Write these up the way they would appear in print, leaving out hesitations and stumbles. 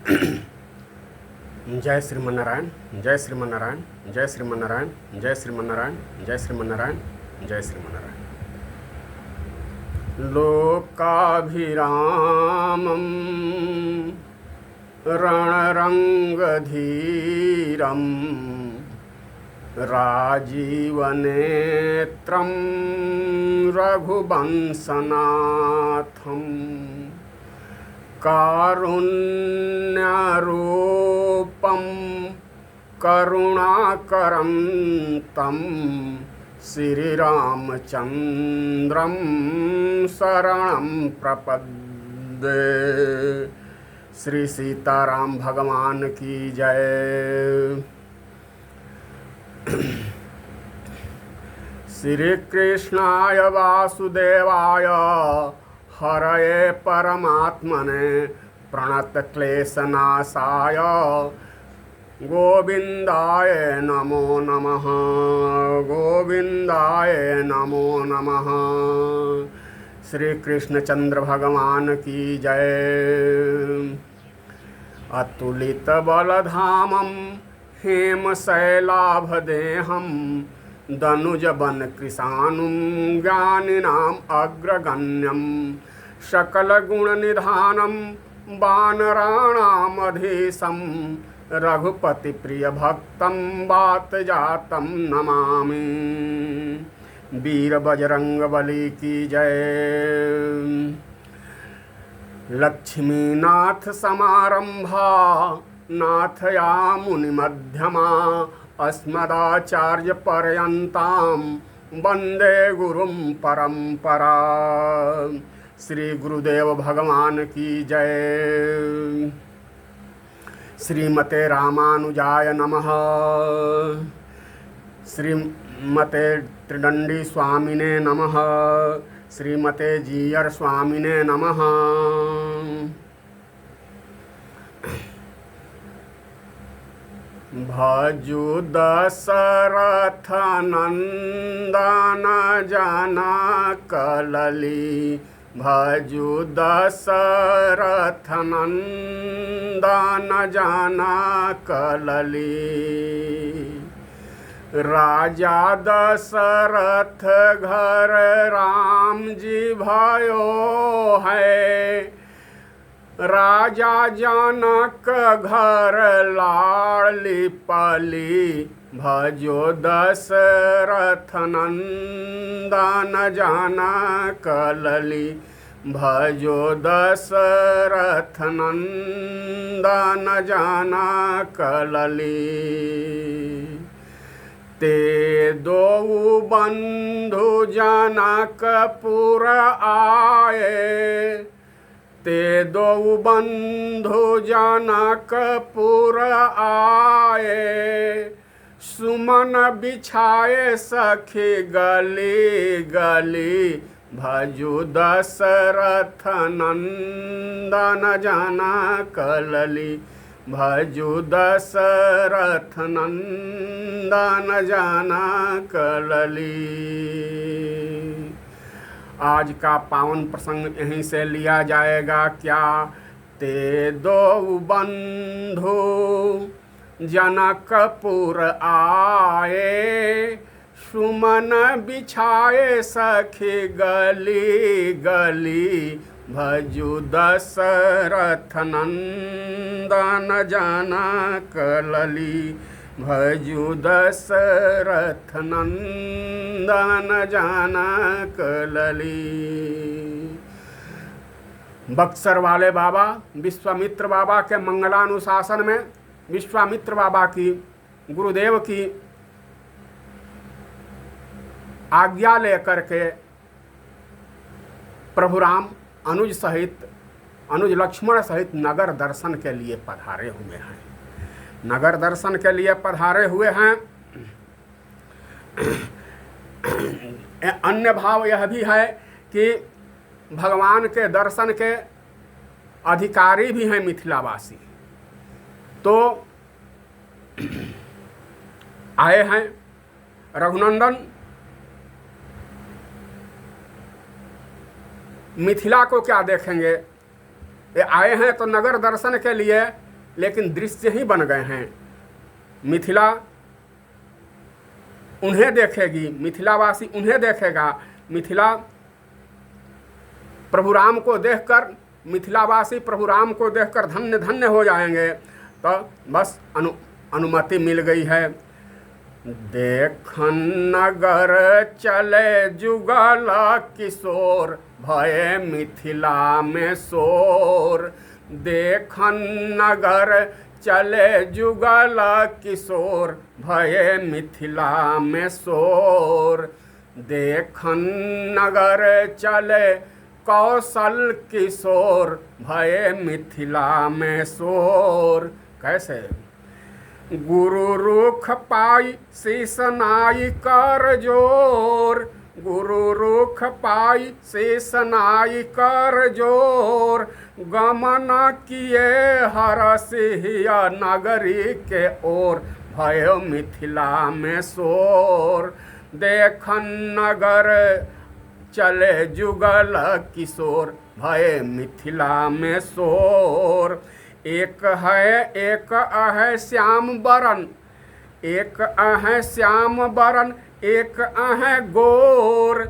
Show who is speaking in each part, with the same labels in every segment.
Speaker 1: जय श्रीमन्नारायण, जय श्रीमन्नारायण, जय श्रीमन्नारायण, जय श्रीमन्नारायण, जय श्रीमन्नारायण, जय श्रीमन्नारायण। लोकाभिरामं रणरङ्गधीरं राजीवनेत्रं रघुवंशनाथं कारुण्यारूपं करुणाकरं तं श्रीरामचन्द्रं शरणं प्रपद्ये। श्री सीताराम भगवान की जय। श्री कृष्णाय वासुदेवाय हरये परमात्मने प्रणतक्लेशनाशाय गोविंदाय नमो नमः, गोविंदाय नमो नमः। श्री कृष्णचंद्र भगवान की जय। अतुलित बलधामं हेमशैलाभदेहं दनुजवन कृशानुं ज्ञानिनाम् अग्रगण्यं सकलगुणनिधानं वानराणामधीशं रघुपतिप्रियभक्तं वातजातं नमामि। वीर बजरंगबली की जय। लक्ष्मीनाथ समारंभा नाथयामुनिमध्यमा अस्मदाचार्य पर्यन्तां वंदे गुरुं परंपरा। श्री गुरुदेव भगवान की जय। श्रीमते रामानुजाय नमः। श्रीमते त्रिदंडी स्वामिने नमः। श्रीमते जीयर स्वामिने नमः। भजु दशरथ नंदन जनक लली, भजु दशरथ नंदन जनक लली। राजा दशरथ घर राम जी भयो है, राजा जनक घर लाडली पली। भजो दशरथ नंदन जनक लली, भजो दशरथ नंदन जनक लली। ते दो बंधु जनकपुर आए, ते दो बंधु जनकपुर आए। सुमन बिछाए सखी गली गली, भजु दशरथ नंदन जनक लली, भजु दशरथ नंदन जनक लली। आज का पावन प्रसंग यहीं से लिया जाएगा क्या। ते दो बंधु जनकपुर आए, सुमन बिछाए सखी गली गली। भजु दशरथ नंदन जनक लली, भजु दशरथ नंदन जनक लली। बक्सर वाले बाबा विश्वामित्र बाबा के मंगलानुशासन में विश्वामित्र बाबा की गुरुदेव की आज्ञा लेकर के प्रभु राम अनुज लक्ष्मण सहित नगर दर्शन के लिए पधारे हुए हैं। नगर दर्शन के लिए पधारे हुए हैं। अन्य भाव यह भी है कि भगवान के दर्शन के अधिकारी भी हैं मिथिलावासी, तो आए हैं रघुनंदन। मिथिला को क्या देखेंगे, ये आए हैं तो नगर दर्शन के लिए लेकिन दृश्य ही बन गए हैं। मिथिला उन्हें देखेगी, मिथिलावासी उन्हें देखेगा। मिथिला प्रभु राम को देखकर, मिथिलावासी प्रभु राम को देखकर धन्य धन्य हो जाएंगे। तो बस अनुमति मिल गई है। देखन नगर चले जुगल किशोर, भये मिथिला में शोर। देखन नगर चले जुगल किशोर, भये मिथिला में शोर। देखन नगर चले कौशल किशोर, भये मिथिला में शोर। कैसे? गुरु रुख पाई शीस नाई कर जोर, गुरु रुख पाई शीस नाई कर जोर। गमन किए हरसिया नगरी के ओर, भयो मिथिला में शोर। देखन नगर चले जुगल किशोर, भये मिथिला में शोर। एक है श्याम बरन, एक है श्याम बरन, एक है गोर।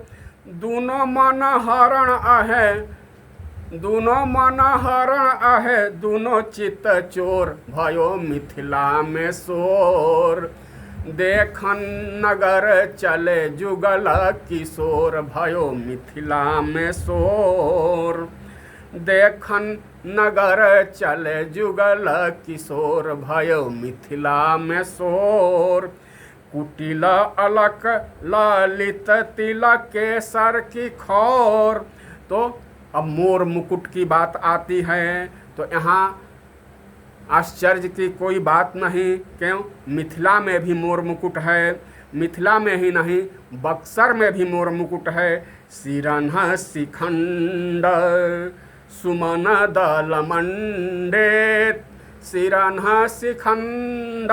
Speaker 1: दोनों मन हरण आहे, दोनों मन हरण आहे, दोनों चित चोर, भयो मिथिला में शोर। देखन नगर चले जुगल किशोर, भयो मिथिला में शोर। देखन नगर चले जुगल किशोर, भयो मिथिला में शोर। कुटिल अलक ललित तिलक केसर की खौर। तो अब मोर मुकुट की बात आती है, तो यहाँ आश्चर्य की कोई बात नहीं। क्यों? मिथिला में भी मोर मुकुट है। मिथिला में ही नहीं, बक्सर में भी मोर मुकुट है। सिरन्ह शिखंड सुमन दल मंडित, सिरन्ह शिखंड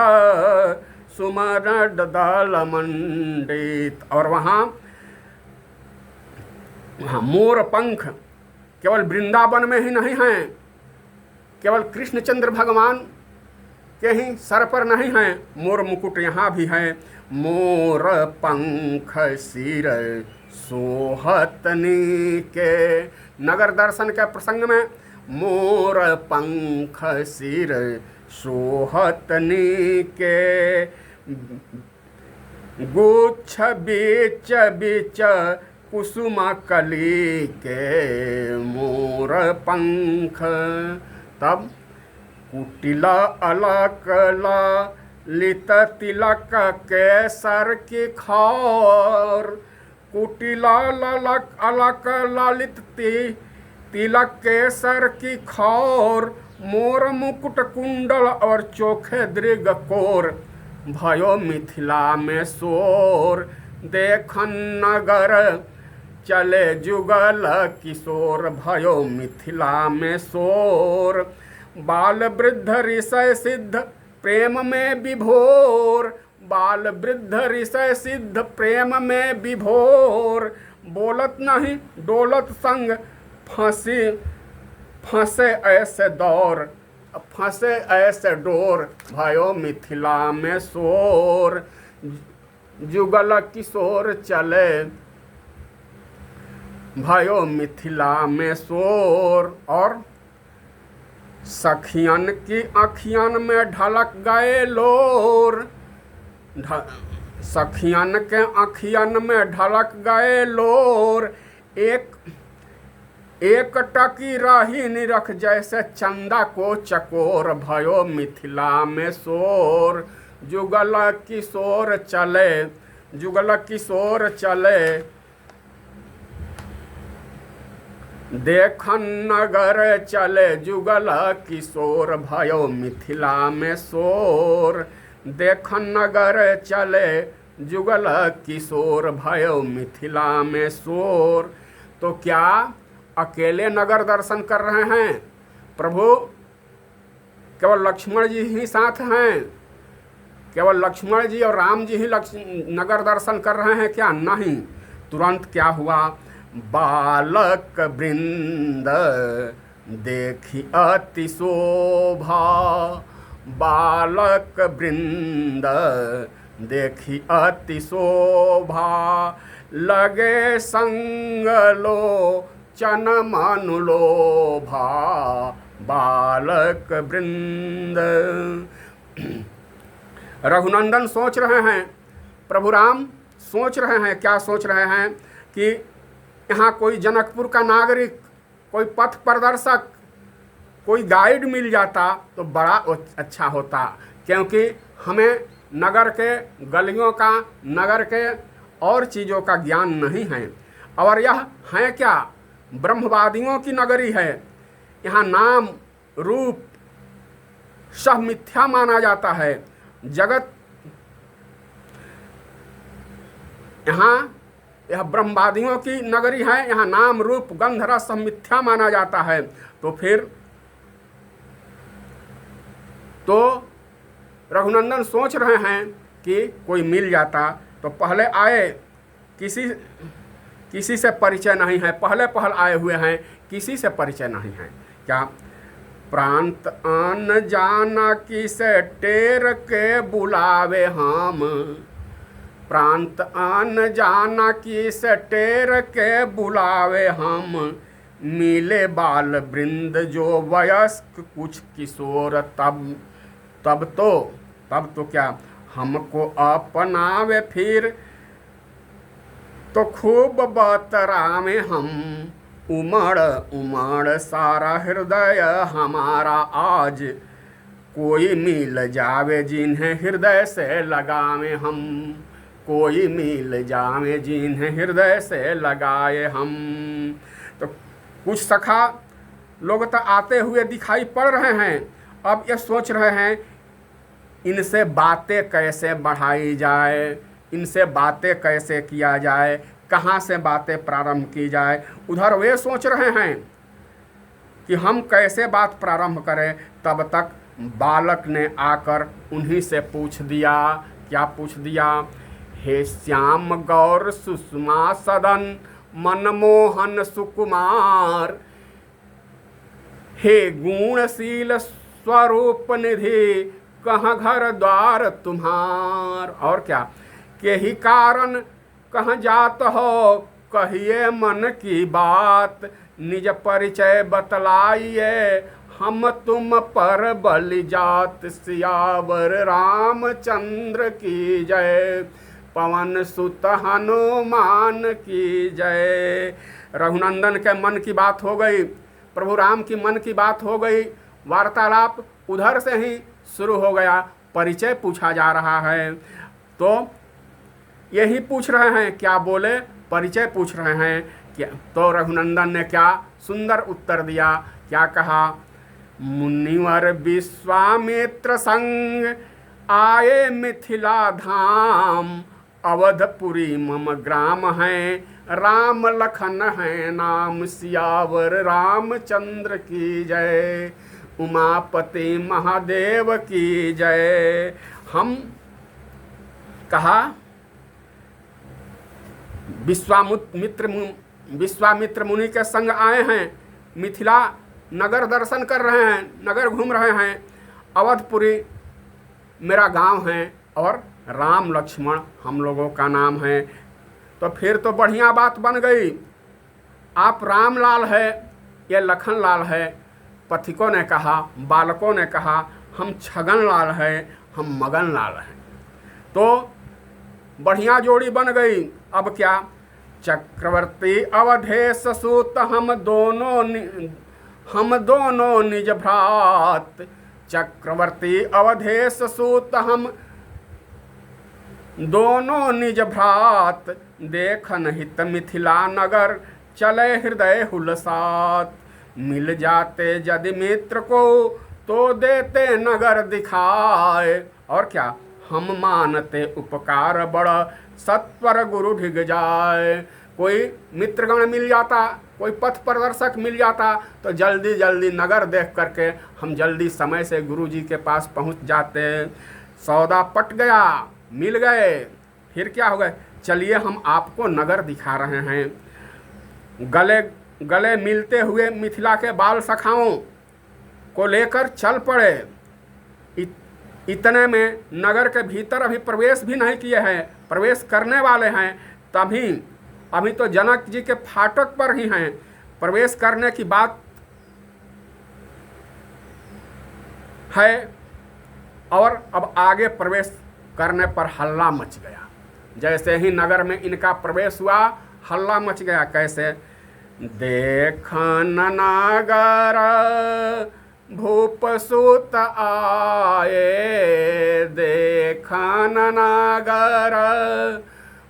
Speaker 1: सुमन दल मंडित। और वहाँ मोर पंख केवल वृंदावन में ही नहीं हैं, केवल कृष्णचंद्र भगवान के ही सर पर नहीं हैं, मोर मुकुट यहाँ भी है। मोर पंख सिर सोहतनी के, नगर दर्शन के प्रसंग में मोर पंख सिर सोहतनी के। गुच्छ बीच बीच कुसुम कली के, मोर पंख। तब कुटिला अलक ललित तिलक केसर की खौर। कुटिला ललक अलक ललित तिलक केसर की खौर। मोर मुकुट कुंडल और चोखे दृग कोर, भयो मिथिला में शोर। देखन नगर चले जुगल किशोर, भयो मिथिला में शोर। बाल वृद्ध ऋषय सिद्ध प्रेम में विभोर, बाल वृद्ध ऋषय सिद्ध प्रेम में विभोर। बोलत नहीं डोलत संग फंसे ऐसे दौर, फंसे ऐसे डोर, भयो मिथिला में शोर। जुगल किशोर चले, भयो मिथिला में शोर। और सखियन की अखियन में ढलक गए लोर, सखियन के अखियन में ढलक गए लोर। एक टकी रही निरख जैसे चंदा को चकोर, भयो मिथिला में शोर। जुगल किशोर चले, जुगल किशोर चले। देखन नगर चले जुगल किशोर, भयो मिथिला में शोर। देखन नगर चले जुगल किशोर, भयो मिथिला में शोर। तो क्या अकेले नगर दर्शन कर रहे हैं प्रभु? केवल लक्ष्मण जी ही साथ हैं? केवल लक्ष्मण जी और राम जी ही नगर दर्शन कर रहे हैं क्या? नहीं। तुरंत क्या हुआ? बालक वृंद देखी अति शोभा बालक वृंद, देखी अति शोभा लगे संग लोचन मनु लोभा बालक वृंद। रघुनंदन सोच रहे हैं, प्रभु राम सोच रहे हैं, क्या सोच रहे हैं कि यहाँ कोई जनकपुर का नागरिक, कोई पथ प्रदर्शक, कोई गाइड मिल जाता तो बड़ा अच्छा होता, क्योंकि हमें नगर के गलियों का, नगर के और चीज़ों का ज्ञान नहीं है। और यह है क्या, ब्रह्मवादियों की नगरी है। यहाँ नाम रूप सब मिथ्या माना जाता है। जगत यहाँ यह ब्रह्मवादियों की नगरी है, यहाँ नाम रूप गंध रस सब मिथ्या माना जाता है। तो फिर तो रघुनंदन सोच रहे हैं कि कोई मिल जाता तो पहले आए, किसी से परिचय नहीं है, पहले आए हुए हैं, किसी से परिचय नहीं है। क्या प्रांत आन जाना किसे टेर के बुलावे हम, प्रांत आन जाना किसे टेर के बुलावे हम, मिले बाल वृंद जो वयस्क कुछ किशोर, तब तो क्या हमको अपनावे फिर, तो खूब बतरावे हम, उमड़ सारा हृदय हमारा आज, कोई मिल जावे जिन्हें हृदय से लगावे हम, कोई मिल जावे जिन्हें हृदय से लगाए हम। तो कुछ सखा लोग तो आते हुए दिखाई पड़ रहे हैं। अब ये सोच रहे हैं इनसे बातें कैसे बढ़ाई जाए, इनसे बातें कैसे किया जाए, कहाँ से बातें प्रारंभ की जाए। उधर वे सोच रहे हैं कि हम कैसे बात प्रारंभ करें। तब तक बालक ने आकर उन्हीं से पूछ दिया। क्या पूछ दिया? हे श्याम गौर सुषमा सदन मनमोहन सुकुमार, हे गुणशील स्वरूप निधि कहाँ घर द्वार तुम्हार। और क्या, के ही कारण कहाँ जात हो, कहिए मन की बात, निज परिचय बतलाइए हम तुम पर बलि जात। सियावर रामचंद्र की जय, पवन सुत हनुमान की जय। रघुनंदन के मन की बात हो गई, प्रभु राम की मन की बात हो गई। वार्तालाप उधर से ही शुरू हो गया, परिचय पूछा जा रहा है। तो यही पूछ रहे हैं, क्या बोले? परिचय पूछ रहे हैं। क्या तो रघुनंदन ने क्या सुंदर उत्तर दिया, क्या कहा? मुनिवर विश्वामित्र संग आए मिथिला धाम, अवधपुरी मम ग्राम है, राम लखन है नाम। सियावर रामचंद्र की जय, उमापति महादेव की जय। हम कहा विश्वामित्र मुनि के संग आए हैं, मिथिला नगर दर्शन कर रहे हैं, नगर घूम रहे हैं। अवधपुरी मेरा गांव है और राम लक्ष्मण हम लोगों का नाम है। तो फिर तो बढ़िया बात बन गई। आप रामलाल है, ये लखन लाल है। पथिकों ने कहा, बालकों ने कहा हम छगन लाल है, हम मगन लाल हैं। तो बढ़िया जोड़ी बन गई। अब क्या? चक्रवर्ती अवधेश सूत हम दोनों निज भ्रात, चक्रवर्ती अवधेश सूत हम दोनों निज भ्रात, देखन हित मिथिला नगर चले हृदय हुलसात। मिल जाते यदि मित्र को तो देते नगर दिखाए। और क्या? हम मानते उपकार बड़ा सत्वर गुरु ढिग जाए। कोई मित्रगण मिल जाता, कोई पथ प्रदर्शक मिल जाता तो जल्दी जल्दी नगर देख करके हम जल्दी समय से गुरु जी के पास पहुंच जाते। सौदा पट गया, मिल गए, फिर क्या हो गए? चलिए हम आपको नगर दिखा रहे हैं। गले गले मिलते हुए मिथिला के बाल सखाओं को लेकर चल पड़े। इतने में नगर के भीतर अभी प्रवेश भी नहीं किए हैं, प्रवेश करने वाले हैं, तभी अभी तो जनक जी के फाटक पर ही हैं, प्रवेश करने की बात है और अब आगे प्रवेश करने पर हल्ला मच गया। जैसे ही नगर में इनका प्रवेश हुआ हल्ला मच गया। कैसे? देखन नगर भूपसुत आए, देखन नगर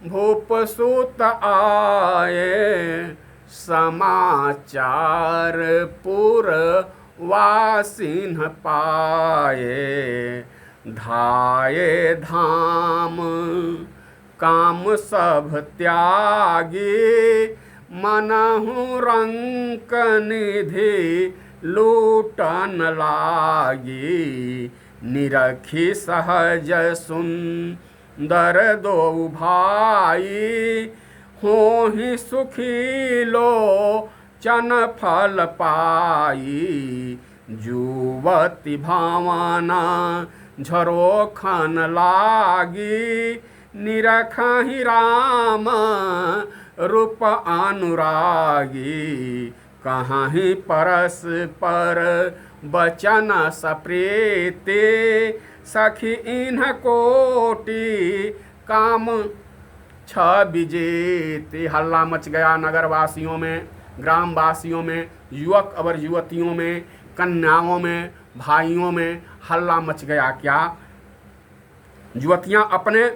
Speaker 1: भूपसुत आए, समाचार पुरवासिन पाए, धाये धाम काम सब त्यागी, मनहु रंक निधि लूटन लागी, निरखी सहज सुंदर दो भाई, होहि सुखी लोचन फल पाई, जुवती भावना झरोखन लागी, निरखहि राम रूप अनुरागी, कहीं परस्पर बचन सप्रीति, सखी इन्ह कोटि काम छ विजेति। हल्ला मच गया नगरवासियों में, ग्रामवासियों में, युवक और युवतियों में, कन्याओं में, भाइयों में हल्ला मच गया। क्या? युवतियां अपने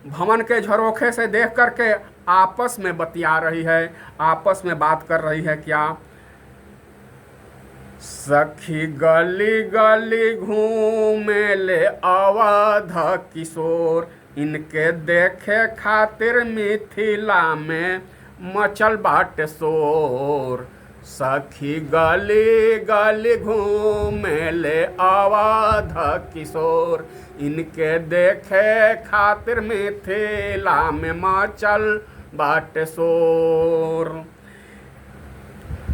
Speaker 1: भवन के झरोखे से देख करके आपस में बतिया रही है, आपस में बात कर रही है। क्या? सखी गली गली घूमे ले अवध किशोर, इनके देखे खातिर मिथिला में मचल बाट शोर। सखी गली गली घूमे ले अवध किशोर, इनके देखे खातिर मिथिला में मचल बाट शोर।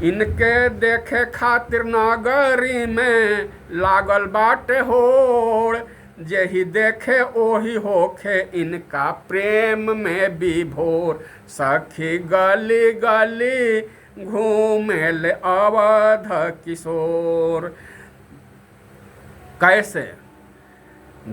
Speaker 1: इनके देखे खातिर नगरी में लागल बाटे होड़, जेहि देखे ओही होखे इनका प्रेम में विभोर। सखी गली गली घूमेल अवध किशोर। कैसे?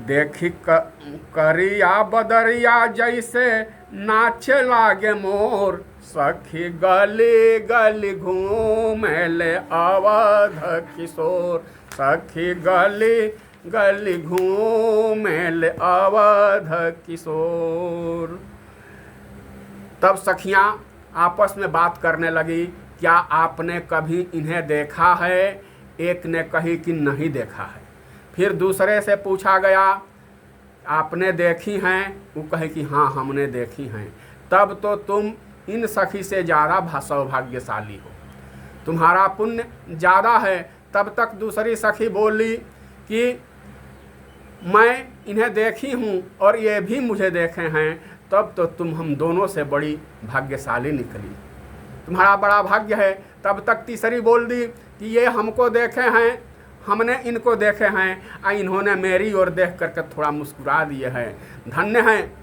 Speaker 1: देखी करिया बदरिया जैसे नाचे लागे मोर, सखी गली गली घूमेल अवध किशोर। सखी गली गली घूमेल अवध किशोर। तब सखियां आपस में बात करने लगी, क्या आपने कभी इन्हें देखा है? एक ने कही कि नहीं देखा है। फिर दूसरे से पूछा गया, आपने देखी हैं? वो कहे कि हाँ हमने देखी हैं। तब तो तुम इन सखी से ज़्यादा सौभाग्यशाली हो, तुम्हारा पुण्य ज़्यादा है। तब तक दूसरी सखी बोली कि मैं इन्हें देखी हूँ और ये भी मुझे देखे हैं। तब तो तुम हम दोनों से बड़ी भाग्यशाली निकली, तुम्हारा बड़ा भाग्य है। तब तक तीसरी बोल दी कि ये हमको देखे हैं, हमने इनको देखे हैं, और इन्होंने मेरी ओर देख करके थोड़ा मुस्कुरा दिए हैं, धन्य हैं।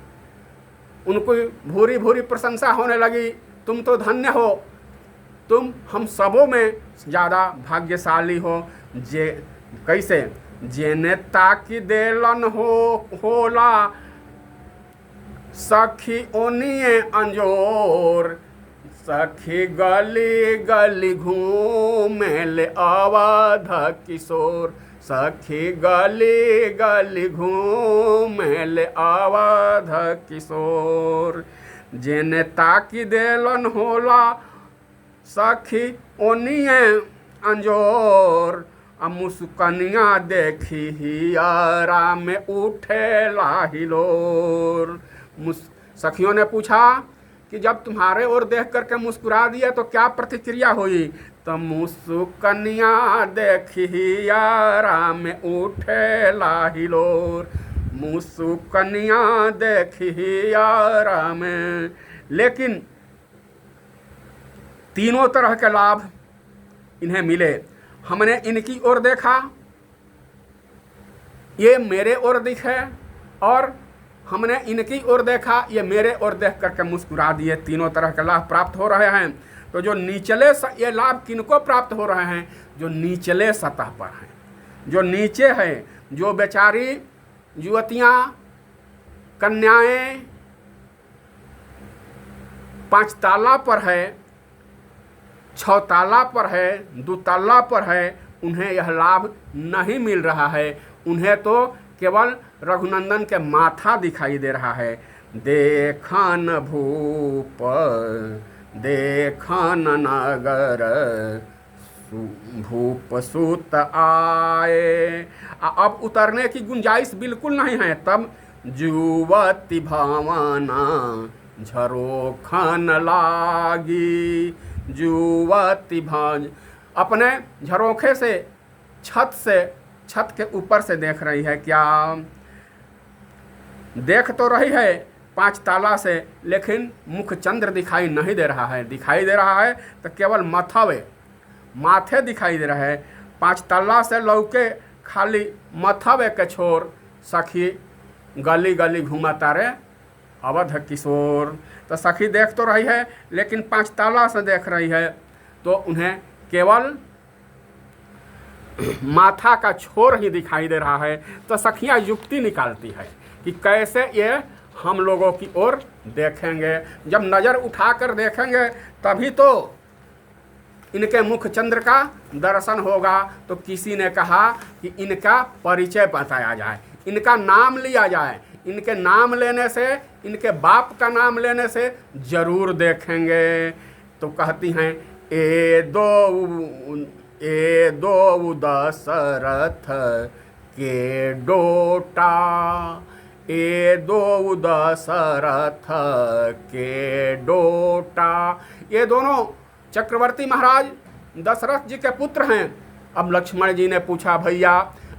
Speaker 1: उनको भूरी भूरी प्रशंसा होने लगी, तुम तो धन्य हो, तुम हम सबों में ज़्यादा भाग्यशाली हो। जे कैसे? जेने ताकि देलन होला सखी ओनिए अंजोर। सखी गली गली घूमेल अवध किशोर। सखी गली गली घूमेल अवध किशोर। जेने ताकि देलन होला सखी ओनिए अंजोर। मुस्कनिया देखी हियारा में उठे लाहिलोर। सखियों ने पूछा कि जब तुम्हारे ओर देख करके मुस्कुरा दिया तो क्या प्रतिक्रिया हुई? तो मुस्कनिया देखी हियारा में उठे लाहिलोर। मुस्कनिया देखी हियारा में। लेकिन तीनों तरह के लाभ इन्हें मिले। हमने इनकी ओर देखा, ये मेरे ओर दिखे, और हमने इनकी ओर देखा, ये मेरे ओर देख करके मुस्कुरा दिए। तीनों तरह के लाभ प्राप्त हो रहे हैं। तो जो निचले ये लाभ किनको प्राप्त हो रहे हैं? जो निचले सतह पर हैं, जो नीचे हैं, जो बेचारी युवतियाँ, कन्याएं 5 ताला पर है, 6 ताला पर है, 2 ताला पर है, उन्हें यह लाभ नहीं मिल रहा है। उन्हें तो केवल रघुनंदन के माथा दिखाई दे रहा है। देखन भूप देखन नगर भूप सुत आए। अब उतरने की गुंजाइश बिल्कुल नहीं है। तब जुवती भावना झरोखन लागी। जुवती भाज अपने झरोखे से छत के ऊपर से देख रही है। क्या देख तो रही है 5 ताला से, लेकिन मुख चंद्र दिखाई नहीं दे रहा है। दिखाई दे रहा है तो केवल माथे दिखाई दे रहा है। 5 ताला से लौके खाली मथवे के छोर। सखी गली गली घूमा तारे अवध किशोर। तो सखी देख तो रही है, लेकिन 5 ताला से देख रही है, तो उन्हें केवल माथा का छोर ही दिखाई दे रहा है। तो सखियाँ युक्ति निकालती है कि कैसे ये हम लोगों की ओर देखेंगे। जब नज़र उठाकर देखेंगे तभी तो इनके मुख चंद्र का दर्शन होगा। तो किसी ने कहा कि इनका परिचय बताया जाए, इनका नाम लिया जाए। इनके नाम लेने से, इनके बाप का नाम लेने से जरूर देखेंगे। तो कहती हैं ए दो दशरथ के डोटा, ए दो दशरथ के डोटा। ये दोनों चक्रवर्ती महाराज दशरथ जी के पुत्र हैं। अब लक्ष्मण जी ने पूछा, भैया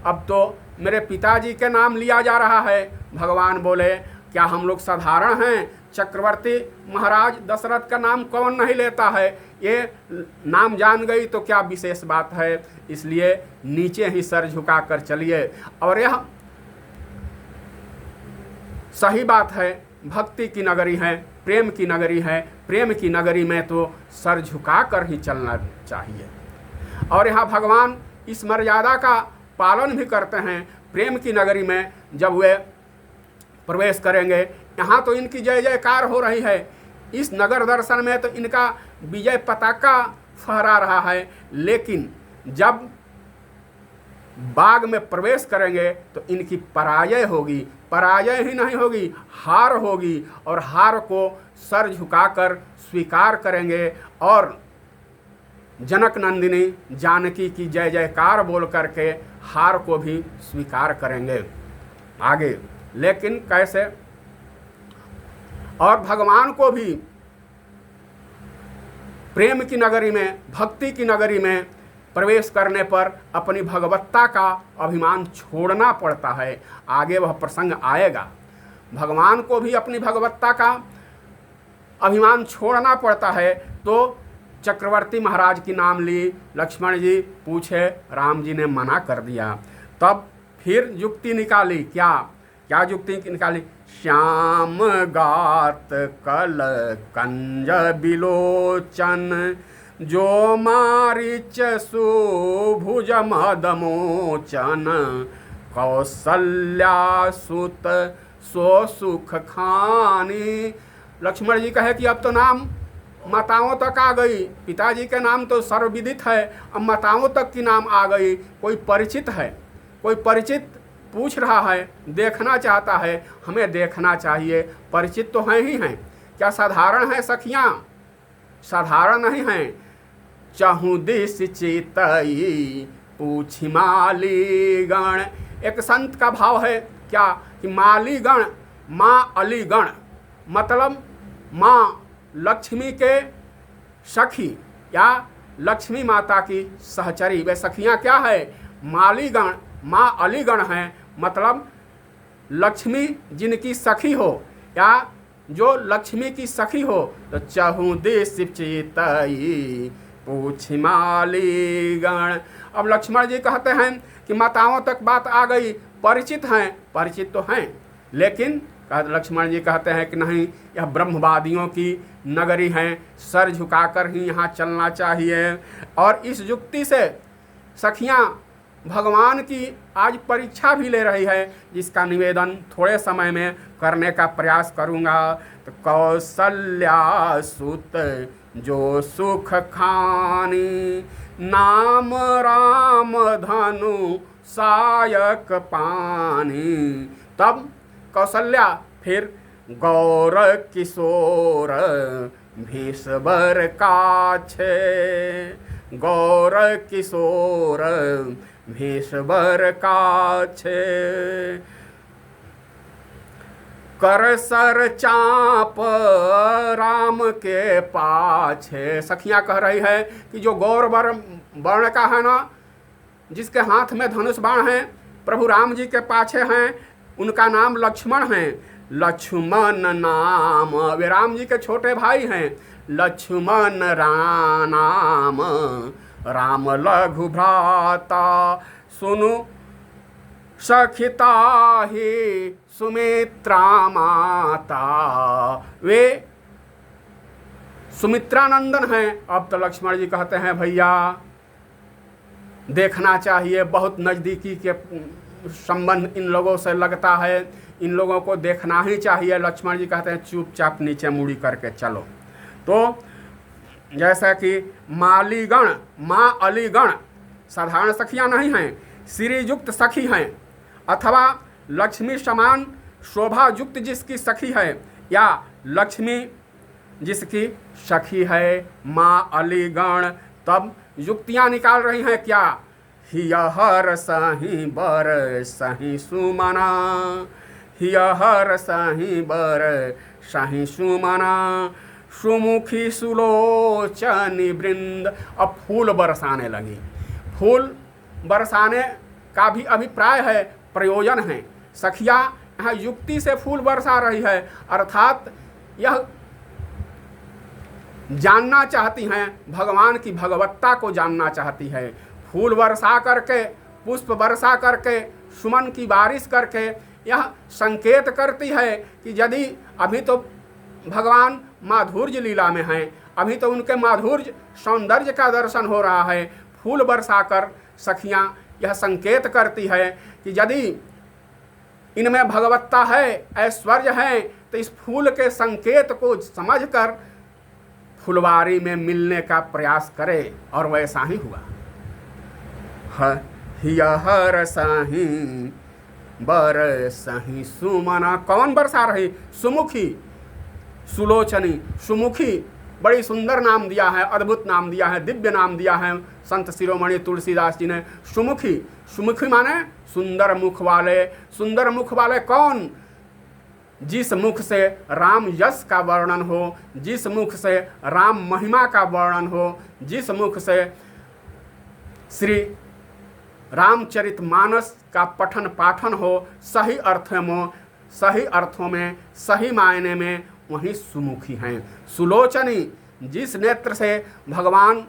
Speaker 1: अब तो मेरे पिताजी के नाम लिया जा रहा है। भगवान बोले, क्या हम लोग साधारण हैं? चक्रवर्ती महाराज दशरथ का नाम कौन नहीं लेता है? ये नाम जान गई तो क्या विशेष बात है। इसलिए नीचे ही सर झुका कर चलिए। और यह सही बात है, भक्ति की नगरी है, प्रेम की नगरी है। प्रेम की नगरी में तो सर झुका कर ही चलना चाहिए। और यहाँ भगवान इस मर्यादा का पालन भी करते हैं। प्रेम की नगरी में जब वे प्रवेश करेंगे, यहाँ तो इनकी जय जयकार हो रही है। इस नगर दर्शन में तो इनका विजय पताका फहरा रहा है। लेकिन जब बाग में प्रवेश करेंगे तो इनकी पराजय होगी। पराजय ही नहीं होगी, हार होगी। और हार को सर झुकाकर स्वीकार करेंगे और जनक नंदिनी जानकी की जय जयकार बोल करके हार को भी स्वीकार करेंगे। आगे लेकिन कैसे? और भगवान को भी प्रेम की नगरी में, भक्ति की नगरी में प्रवेश करने पर अपनी भगवत्ता का अभिमान छोड़ना पड़ता है। आगे वह प्रसंग आएगा। भगवान को भी अपनी भगवत्ता का अभिमान छोड़ना पड़ता है। तो चक्रवर्ती महाराज की नाम ली, लक्ष्मण जी पूछे, राम जी ने मना कर दिया। तब फिर युक्ति निकाली। क्या युक्ति निकाली? श्याम गात कल कंज बिलोचन, जो मारिच सुभुज मदमोचन, कौसल्या सुत सो सुख खानी। लक्ष्मण जी कहे कि अब तो नाम माताओं तक आ गई। पिताजी के नाम तो सर्वविदित है, अब माताओं तक की नाम आ गई। कोई परिचित है, कोई परिचित पूछ रहा है, देखना चाहता है। हमें देखना चाहिए। परिचित तो हैं ही हैं। क्या साधारण हैं सखियाँ? साधारण नहीं हैं। चहु दिस चितई पूछि माली गण। एक संत का भाव है क्या कि माली गण, माँ अलीगण, मतलब माँ लक्ष्मी के सखी या लक्ष्मी माता की सहचरी। वे सखियाँ क्या है? मालीगण, माँ अलीगण हैं। मतलब लक्ष्मी जिनकी सखी हो या जो लक्ष्मी की सखी हो तो चहु दिस चितई पूछि माली गण। अब लक्ष्मण जी कहते हैं कि माताओं तक बात आ गई, परिचित हैं, परिचित तो हैं, लेकिन लक्ष्मण जी कहते हैं कि नहीं, यह ब्रह्मवादियों की नगरी है, सर झुकाकर ही यहाँ चलना चाहिए। और इस युक्ति से सखियाँ भगवान की आज परीक्षा भी ले रही है, जिसका निवेदन थोड़े समय में करने का प्रयास करूँगा। तो कौसल्या सुत जो सुख खानी, नाम राम धनु सायक पानी। तब कौशल्या फिर गौर किशोर भीष्बर काछे, गौर किशोर भीष्बर काछे। कर सर चाप राम के पाछे। सखियां कह रही है कि जो गौर वर्ण का है ना, जिसके हाथ में धनुष बाण है, प्रभु राम जी के पाछे हैं, उनका नाम लक्ष्मण है। लक्ष्मण नाम, वे राम जी के छोटे भाई हैं। लक्ष्मण नाम राम लघु भ्राता, सुनु सखिता ही सुमित्रा माता। वे सुमित्रानंदन हैं। अब तो लक्ष्मण जी कहते हैं भैया देखना चाहिए, बहुत नज़दीकी के संबंध इन लोगों से लगता है, इन लोगों को देखना ही चाहिए। लक्ष्मण जी कहते हैं चुपचाप नीचे मुड़ी करके चलो। तो जैसा कि मालीगण, माँ अलीगण साधारण सखियां नहीं हैं, श्रीयुक्त सखी हैं, अथवा लक्ष्मी समान शोभा युक्त जिसकी सखी है, या लक्ष्मी जिसकी सखी है, माँ अलीगण। तब युक्तियां निकाल रही हैं क्या? हियहर सही बर सही सुमना, हियहर सही बर सही सुमना, सुमुखी सुलोचनी वृंद। अब फूल बरसाने लगी। फूल बरसाने का भी अभिप्राय है, प्रयोजन है। सखिया यहाँ युक्ति से फूल बरसा रही है, अर्थात यह जानना चाहती हैं, भगवान की भगवत्ता को जानना चाहती है। फूल बरसा करके, पुष्प बरसा करके, सुमन की बारिश करके यह संकेत करती है कि यदि अभी तो भगवान माधुर्य लीला में हैं, अभी तो उनके माधुर्य सौंदर्य का दर्शन हो रहा है। फूल बरसाकर सखियां यह संकेत करती है कि यदि इनमें भगवत्ता है, ऐश्वर्य है, तो इस फूल के संकेत को समझकर फुलवारी में मिलने का प्रयास करे। और वैसा ही हुआ। हियहर सही बर सही सुमना। कौन बरसा रही? सुमुखी सुलोचनी। सुमुखी बड़ी सुंदर नाम दिया है, अद्भुत नाम दिया है, दिव्य नाम दिया है संत शिरोमणि तुलसीदास जी ने। सुमुखी, सुमुखी माने सुंदर मुख वाले। सुंदर मुख वाले कौन? जिस मुख से राम यश का वर्णन हो, जिस मुख से राम महिमा का वर्णन हो, जिस मुख से श्री रामचरितमानस का पठन पाठन हो, सही अर्थों में, सही मायने में वही सुमुखी हैं। सुलोचनी, जिस नेत्र से भगवान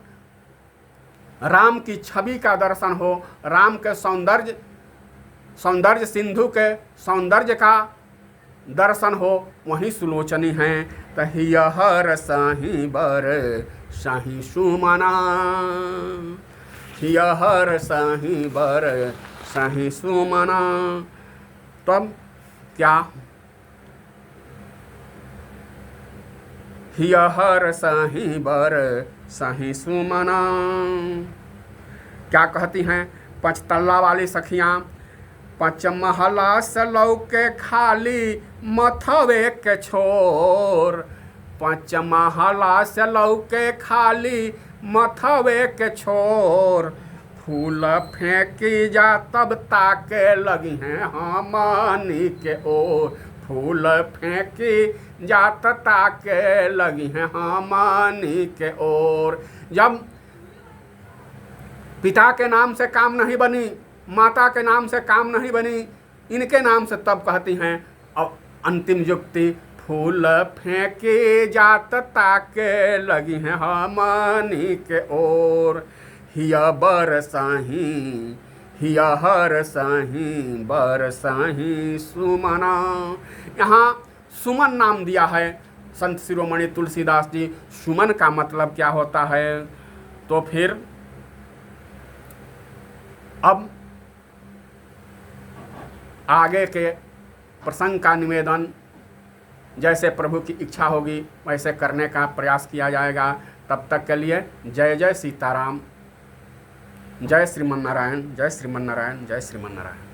Speaker 1: राम की छवि का दर्शन हो, राम के सौंदर्य सिंधु के सौंदर्य का दर्शन हो, वही सुलोचनी हैं। तहियहर सही बर सही सुमना, हियहर सही बर सही सुमना। तब क्या? हियहर सही बर सही सुमना। क्या कहती हैं पंचतल्ला वाली सखियां? पचमहला से लौके खाली मथवे के छोर, पचमहला से लौके खाली मथवे के छोर, फूल फेंकी जा तब ताके लगी हैं हमनी के ओर, फूल फेंकी जात ताके लगी हैं हमनी के ओर। जब पिता के नाम से काम नहीं बनी, माता के नाम से काम नहीं बनी, इनके नाम से तब कहती हैं अब अंतिम युक्ति, फूल फेंके जात ताके लगी हैं हमनी के ओर। हिया बरसाही हिया हर साही बरसाही सुमना। यहाँ सुमन नाम दिया है संत शिरोमणि तुलसीदास जी। सुमन का मतलब क्या होता है? तो फिर अब आगे के प्रसंग का निवेदन जैसे प्रभु की इच्छा होगी वैसे करने का प्रयास किया जाएगा। तब तक के लिए जय जय सीताराम, जय श्रीमन नारायण, जय श्रीमन नारायण, जय श्रीमन नारायण।